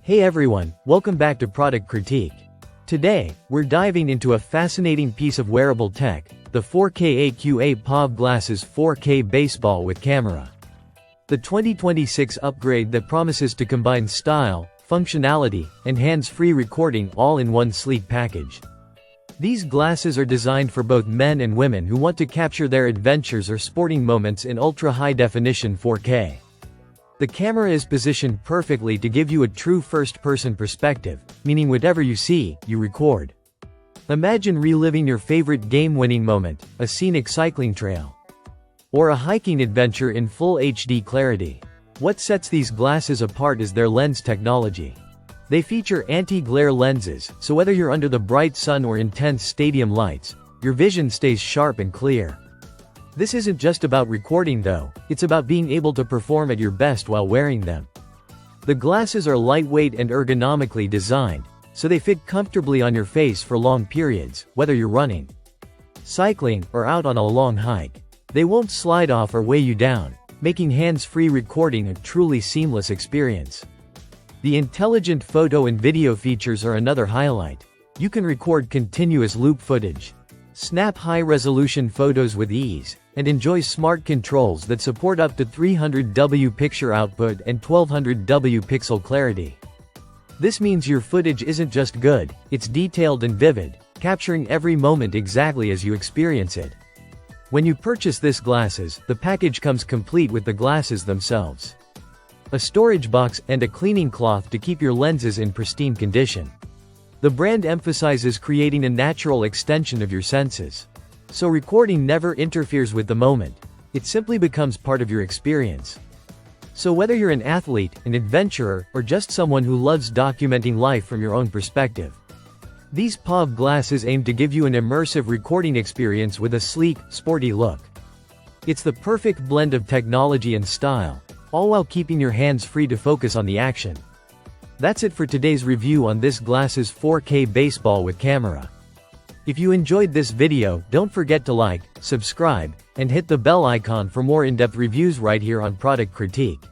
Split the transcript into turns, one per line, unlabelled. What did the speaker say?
Hey everyone, welcome back to Product Critique. Today, we're diving into a fascinating piece of wearable tech, the 4K KAQA POV Glasses 4K Baseball with Camera. The 2026 upgrade that promises to combine style, functionality, and hands-free recording all in one sleek package. These glasses are designed for both men and women who want to capture their adventures or sporting moments in ultra-high-definition 4K. The camera is positioned perfectly to give you a true first-person perspective, meaning whatever you see, you record. Imagine reliving your favorite game-winning moment, a scenic cycling trail, or a hiking adventure in full HD clarity. What sets these glasses apart is their lens technology. They feature anti-glare lenses, so whether you're under the bright sun or intense stadium lights, your vision stays sharp and clear. This isn't just about recording though, it's about being able to perform at your best while wearing them. The glasses are lightweight and ergonomically designed, so they fit comfortably on your face for long periods, whether you're running, cycling, or out on a long hike. They won't slide off or weigh you down, making hands-free recording a truly seamless experience. The intelligent photo and video features are another highlight. You can record continuous loop footage, snap high-resolution photos with ease, and enjoy smart controls that support up to 300W picture output and 1200W pixel clarity. This means your footage isn't just good, it's detailed and vivid, capturing every moment exactly as you experience it. When you purchase this glasses, the package comes complete with the glasses themselves, a storage box, and a cleaning cloth to keep your lenses in pristine condition. The brand emphasizes creating a natural extension of your senses, so recording never interferes with the moment, it simply becomes part of your experience. So whether you're an athlete, an adventurer, or just someone who loves documenting life from your own perspective, these POV glasses aim to give you an immersive recording experience with a sleek, sporty look. It's the perfect blend of technology and style, all while keeping your hands free to focus on the action. That's it for today's review on this glasses 4K baseball with camera. If you enjoyed this video, don't forget to like, subscribe, and hit the bell icon for more in-depth reviews right here on Product Critique.